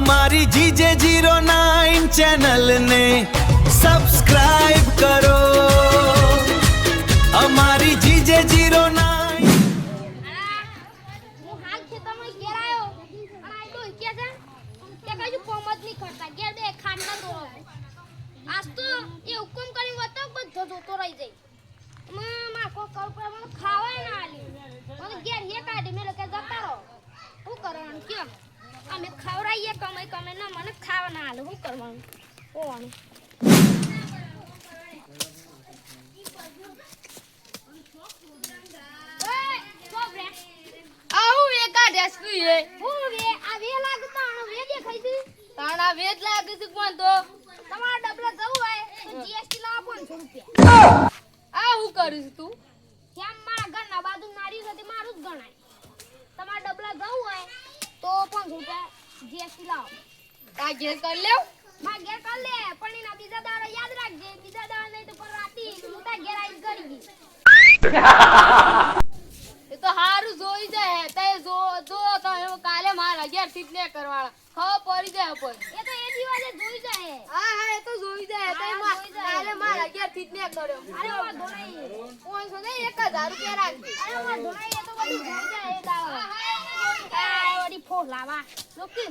અમારી GJ09 channel ને subscribe કરો. અમારી GJ09 આજ તો એ હુકમ કરી વતો બધો જોતો રહી જાય. માં કો કર પર મને ખાવાય ના આલી. મને ઘેર હે કાઢી મેલે કે જતા રહો. હું કરવાનું કેમ? અમે ખવરાઈએ કમે ના મને ખાવા ના આલે. હું કરવાનું? કોણ? આવું વે કાઢ્યા છે એ હું વે આ વે લાગતા આનો વે દેખાઈ છે. તાણા વેદ લાગે છે કોણ તો તમારા ડબલા જવું હોય તો જીએસટી લાવો 500 રૂપિયા. આ હું કરીશ તું કેમ મારા ઘરના બાજુ નારી હતી મારું જ ગણાય. તમારા ડબલા જવું હોય તો 500 રૂપિયા જીએસટી લાવો. તા ઘેર કરી લેવ માં ઘેર કર લે પણ એના બીજા દાડા યાદ રાખજે. બીજા દાડા નહીં તો પર રાતી હું તા ઘેર આવીને કરી ગઈ. એ તો હારું જોઈ જાય તે જો તો એમ કાલે મારા ઘેર થી ને કરવાના ખબર પડી જાય પર એ તો એ દિવસે જોઈ જાય. હા એ તો જોઈ જાય તે કાલે મારા ઘેર થી ને કર્યો અરે વાંધો નહીં. 500 ને 1000 રૂપિયા રાખજે. અરે વાંધો નહીં. એ તો બધું જોઈ જાય એ દાડા. આ ઓડી ફોન લાવા લોકી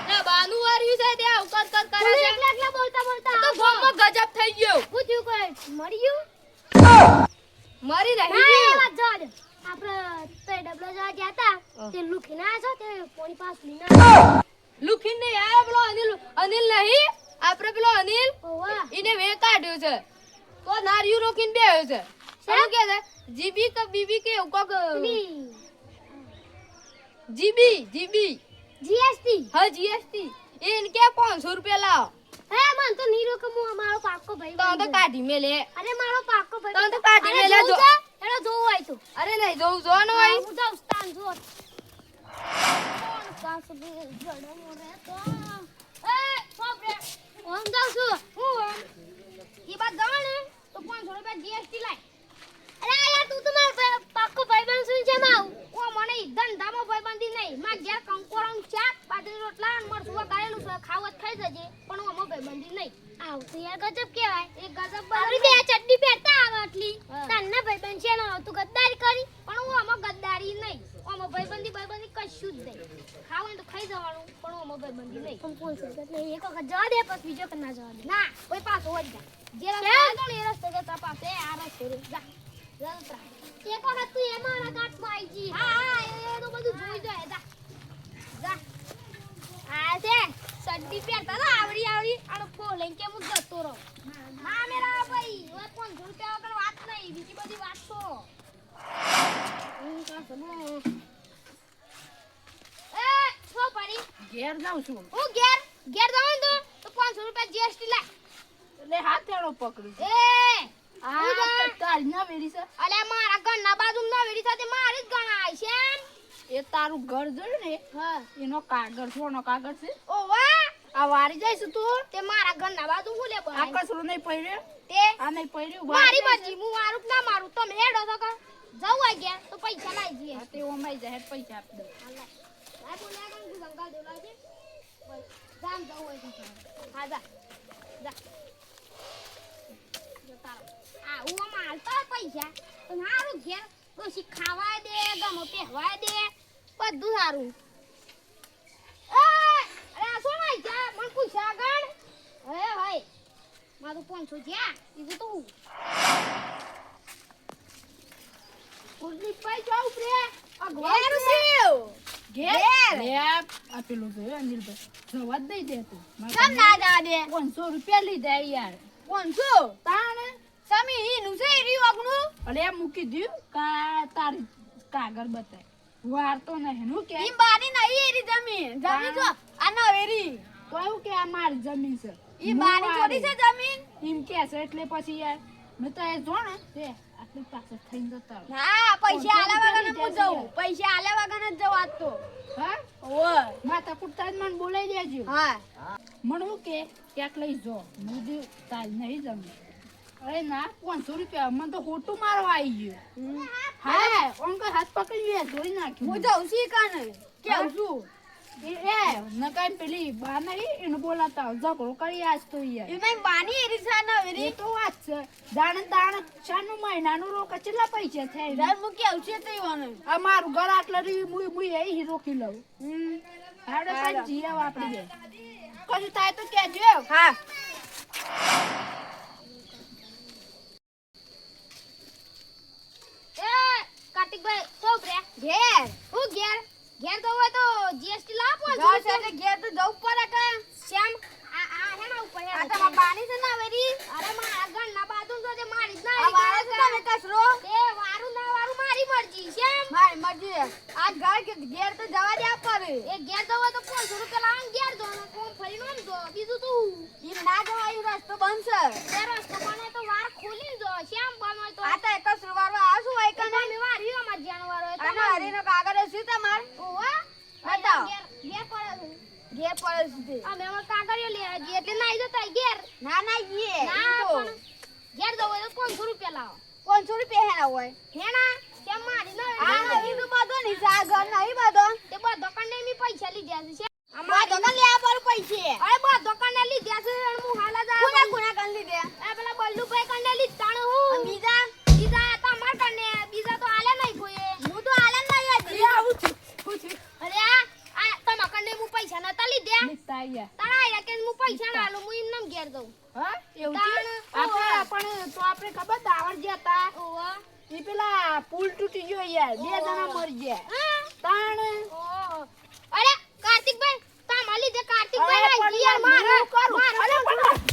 ના બાનું વાર્યું છે તે ઉકર કર કરે છે એકલા એકલા બોલતા બોલતા તો ગોમમાં ગજબ થઈ ગયો પૂછ્યું કોઈ મરી ગયું મરી ના રહી એ વાત જો દે. આપણે તો ડબલો જવા ગયા હતા તે લુખી ના છો તે પોણી પાસ લીના લુખીન ને આયો પેલો અનિલ નહીં આપણે પેલો અનિલ ઓવા ઈને વે કાઢ્યો છે તો નારિયું રોકીને બેહ્યો છે શું કે છે જીબી કે બીબી કે કોક જીબી જીએસટી હા જીએસટી એને કે 500 રૂપિયા લાવ હે મન તો નીરો કે હું અમારો પાક્કો ભાઈ તો તો કાઢી મેલે અરે મારો પાક્કો ભાઈ તો કાઢી મેલે જો એનો જોવું હોય તો અરે નહીં જોઉં જો ને ભાઈ હું જાઉં સ્થાન જો કોણ પાસ બે જડો મોરે તો એ સોપરે હું જાઉં છું હું ઈ બાદ જવાને તો 500 રૂપિયા જીએસટી લાય. અરે યાર તું તો મારો પાક્કો ભાઈ બન સુન છે માઉ ઓ મને ધંધામાં ભાઈ બંધી નહીં. માં ઘેર કંકોરમ શાક બાજરી રોટલા અને મરસું વગાડેલું છે ખાવત ખાઈ જજે પણ ઓમાં ભાઈ બંધી નહીં. આવ તો યાર ગજબ કહેવાય. એ ગજબ આપણી બે ચડ્ડી પહેરતા આવે આટલી તન્ના ભાઈ બન છે નો તું ગદ્દારી કરી પણ ઓમાં ગદ્દારી નહીં. ઓમાં ભાઈ બંધી કશું જ નહીં. ખાવાનું તો ખાઈ જવાનું પણ ઓમાં ભાઈ બંધી નહીં. પણ 500 રૂપિયા એક વખત જવા દે પછી બીજો કે ના જવા દે ના કોઈ પાછો હોય જા જે રસ્તે આગળ એ રસ્તે જતા પાસે આ રસ્તે જા એક વખત તું એમાં કાટમાં આવી જી. હા એ તો બધું જોઈ જાય જા જા આ છે સડ્ડી પહેરતા તો આવડી આનો ફો લઈને કે હું જતો રહો. ના મેરા ભાઈ હવે 500 રૂપિયા વગર વાત નહીં બીજી બધી વાત તો એ છો પડી ઘેર જાઉં છું હું ઘેર જાઉં તો 500 રૂપિયા જીએસટી લાય એટલે હાથેડો પકડું એ આ તારી ના વેરી છે અલે મારા ઘરના બાજુમાં વેડી સાથે મારી જ ગણાય છે એમ. એ તારું ઘર જોયું ને હા એનો કાગળ છોનો કાગળ છે ઓ વાહ આ વારી જઈશ તું તે મારા ઘરના બાજુ હું લે આ બનાય કસરો નહીં પડ્યો તે આ નહીં પડ્યું મારી મરજી હું મારું ના મારું તમે હેડો તો કર જવું હોય ગયા તો પૈસા લાઈ જઈએ. તે ઓમાઈ જાય પૈસા આપી દો લાય બોલ્યા કર તું સંકાલ દેલા છે જામ જવું હોય તો હા જા જા આ હું માલતા પૈસા તો મારું ઘેર ઓછી ખાવા દે ગમો પહેવા દે બધું સારું. અરે આ શું નાઈ જા મન પૂછા ગણ હે ભાઈ મારું 500 જ્યા બીજું તો હું ઉર્લી પાઈ જાવ પ્રે અગવાર ઘેર લે આ પેલું છે અનિલભાઈ જવા જ દઈ દે તું કેમ ના જા દે 500 રૂપિયા લીધા યાર 500 તાણે સમી હીનું છે રી વગનું અલે એમ મૂકી દ્યું કા તારી કાગળ બતાય વાર તો નહીં હું કે ઈ બાની નહીં એરી જમીન તો આ નવેરી તો એવું કે આ મારી જમીન છે ઈ બાની થોડી છે જમીન એમ કે છે એટલે પછી યાર મેં તો એ જો ને તે આટલી પાસે થઈને જતા રહો. હા પૈસા આલ્યા વગર હું જઉં પૈસા આલ્યા વગર જ જવાત તો હા ઓય માતા કુટતા જ મને બોલાઈ દેજો હા મને હું કે ક્યાંક લઈ જો મુજી તાલ નહીં જમી અરે ના 500 રૂપિયા મને તો ખોટું મારવા આવી ગયું હા ઓમ કે હાથ પકડી લે જોઈ નાખ્યું હું જઉં છું કાને કેવું છું નકાઈ પેલી બા નહીં એને બોલાતા આવ. ઝઘડો કરી આજ તો યાર. એમાં બાની એરી છે ને એ વેરી તો વાત છે. દાણ શાનું મહિનાનું રોક કેટલા પૈસા થાય? દર મૂકી આવશે તો ઈવાનું આ મારું ઘર આટલા રી મુઈ એ રોકી લઉં. હાડે પણ જીવ આપડી બે. કશું થાય તો કેજો. હા એ કાર્તિકભાઈ તો બ્રે ઘેર હું ઘેર ઘેર તો હોય તો જીએસટી લાવો ઘર છે એટલે ઘેર તો જવું પડે કે શ્યામ આ હેના ઉપર આ તમાર બાની છે ને વેરી અરે માં આગળ ના બાજુ તો તે મારી જ આ વાળો છે ના ને કસરો તે વારું ના વારું મારી મરજી શ્યામ મારી મરજી આ ઘર કે ઘેર તો જવા દે પડે એ ઘેર તો હોય તો 500 રૂપિયા લાવીને ઘેર જો ને કોમ ફરીને આમ જો બીજું તું ઈ ના જવાય રસ્તો બંધ છે તે રસ્તો બને તો વાર ખોલીને જો શ્યામ બનો તો આ તો એક સુરવારો આ શું હોય કને તમે વારી અમાર જાનવર હોય અને હરીનો કાગળ છે તમાર ઓવા બતાવો. ઘેર ઘેર પડે ઘેર પડે છે અમે અમાર કાગળિયો લેવા જઈએ એટલે નાઈ જતા ઘેર ના ના ઈએ ના પણ ઘેર જવો હોય તો 500 રૂપિયા લાવો 500 રૂપિયા હેના હોય હેના કેમ મારી ના આ નવી તો બધો ની છે આ ઘર નહીં બધો તે બધો કંડે મી પૈસા લીધા છે અમાર દુકાન લેવા પર પૈસે અરે બધો કંડે લીધા છે અને હું હાલા જા કોના કોના કન લીધે આ પેલા બલ્લુભાઈ કંડે લીધા ને હું અને બીજા બીજા તમાર કંડે બીજા તો આલે નહીં કોઈ હું તો આલન ના યાર આવું છું અરે આ તમાર કંડે હું પૈસા નતા લીધા મિસ્તા યાર. તારા આયા કે હું પૈસા ના આલું હું એમને ઘેર દઉં હા એવું તાણ, છે? આપણે પણ તો આપણે ખબર દાવર ગયા તા ઓવા એ પેલા પુલ તૂટી ગયો યાર. 2 જણા મરી ગયા. તાણ ઓહો અરે કાર્તિકભાઈ તમાર લીધે અરે કાર્તિકભાઈ પણ રાઈ યાર, મારે હું કરું. અરે પણ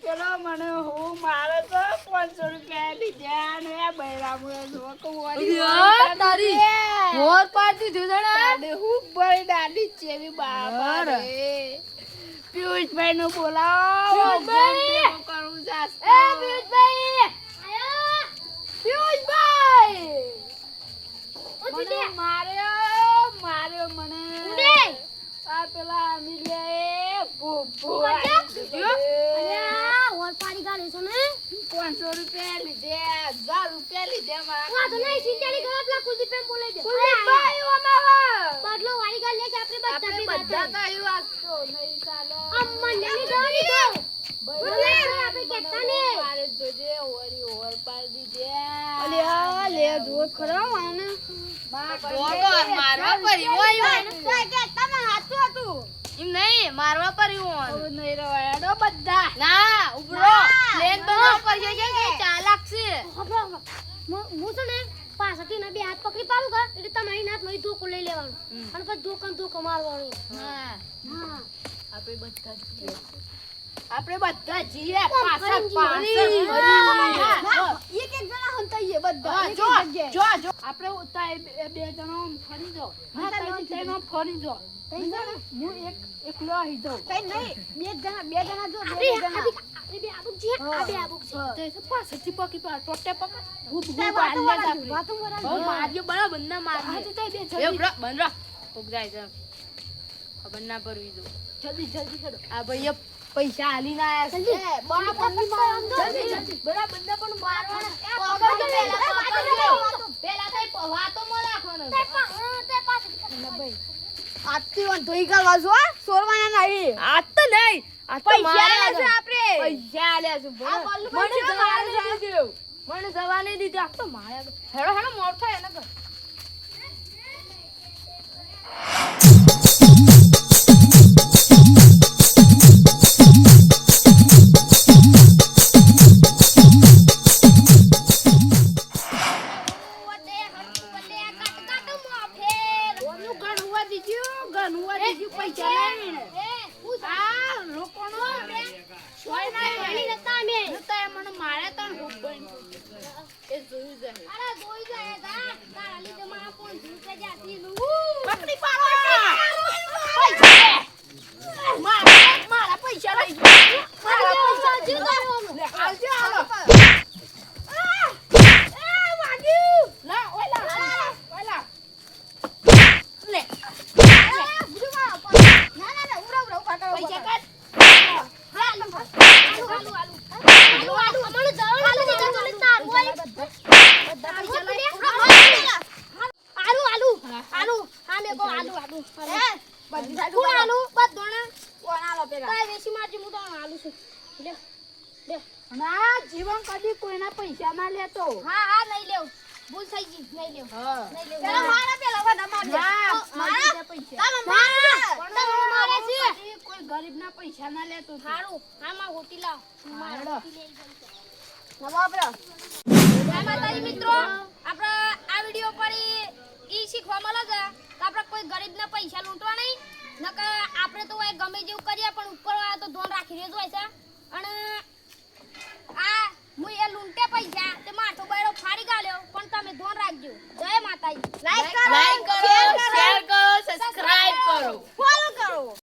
પેલો મને હું મારે તો 500 રૂપિયા લીધા ને આ બૈરામુએ જો કે વળી હોર પાડી દીધો તારે હું બળી દાદી ચેવી બાબા રે. પિયુષભાઈ નું બોલાવો. પિયુષભાઈ! જેમ તેમ કરવું જાસ્ત. એ પિયુષભાઈ આયો પિયુષભાઈ! ઓ મને દીદે માર્યો મને. ઉડે આ પેલા અમીલે ભૂ અરે આ ઓર પાડી ગાડી છે ને 500 રૂપિયા લીધે 1000 રૂપિયા લીધે આ તો નહીં ચિંતાની કરો પેલા કુલદીપ એમ બોલાઈ દે કુલદીપભાઈ ઓમાં બદલો વાળી ગાડી લે કે આપણે બધા આપણે બધા તો આવ્યું આજ તો નહીં ચાલે. અમ્મા ને લીધો બોલે આપણે કેતા ને મારે જોજે ઓરી ઓર પાડી દે. અલ્યા લે જો ખરો આને મારવા કે તમે હાચું હતું એમ નહીં મારવા પડ્યું નહીં રવાડો બધા ના ઉભરો ના, પ્લેન બનાવ કરશે કે ચાલાક છે. હું છે ને પાછળથી ના બે હાથ પકડી પાડું કા એટલે તમારી નાથ મારી ધોકો લઈ લેવાનું અને પછી ધોકો મારવાનો હા હા આપણે બધા જીએ પાછળ ફરીને પાછળ એક એક જણા હંતાઈએ બધા એક જો એક જગ્યાએ. જો આપણે ઉતા બે જણા ફરી જાઓ. હા ત્રણ ફરી જાઓ. હું એકલો આવી જાઉં. કઈ નહીં બે જણા જો બે આપણે જણા આપણે બે આબુક છે આ બે આબુક છે તો પાછળથી પકી પાડ ટોટે પકડ હું તે વાતો વરાડું, વાતો વરાડું. હવે માર્યો બરાબર ના મારજે. હા, તો તે બે એ જલ્દી બ્રો બંધ રહો. ઉગ જાય છે. ખબર ના પડવી દો. જલ્દી હેડો. આ ભાઈએ પૈસા હાલી ના આયા છે. બા બંધી મારવાનું. જલ્દી બરાબર બંને પણ મારવાના. પેલા થઈ વાતો માં રાખવાનો. તે પાછળ આજથી વાંધો ઈ કરવા જો સોરવાના નહીં આ તો નહીં. આ તો પૈસા મારે આલે છે આપણે. પૈસા આલ્યા છે. આ બલ્લુ મને પૈસા જવા મારે નહીં દીધું. મને જવા નહીં દીધું. આ તો મારે હેડો હેડો મોર થાય એને કર. પૈસા લઈને એ હું આ લોકોનો સોય ના ગણી નતા અમે નતા એ મને મારે તણ હોબઈ એ જોયું જાય અરે જોઈ જાય તારા લીધે મારા 500 રૂપિયા જાતી નું પકડી પાડો મારા પૈસા લઈ ગયો મારા પૈસા લઈ ગયો લે આવજો હાલો લા ઓલા લે પૈસા કાઢ ના જીવન કદી કોઈના પૈસા ના લેતો ભૂલ થઈ ગઈ નહીં લેવ હા નહીં લેવ પેલા મારા પેલા વાડા ના મારા પૈસા મારે છે કદી કોઈ ગરીબના પૈસા ના લેતો સારું આમાં હોટી લાવ હાલો. જય માતાજી મિત્રો આપણે આ વિડિયો પર ઈ શીખવા મળે છે કે આપણે કોઈ ગરીબના પૈસા લૂંટવા નહીં નકર આપણે તો એ ગમે જેવું કરીએ પણ ઉપરવાળા તો ધોન રાખી રહેજો હોય છે અને આ હું એ લૂંટે પૈસા તે માથો બૈરો ફાડી ગાલ્યો પણ તમે ધોન રાખજો જય માતાજી લાઈક લાઈક કરો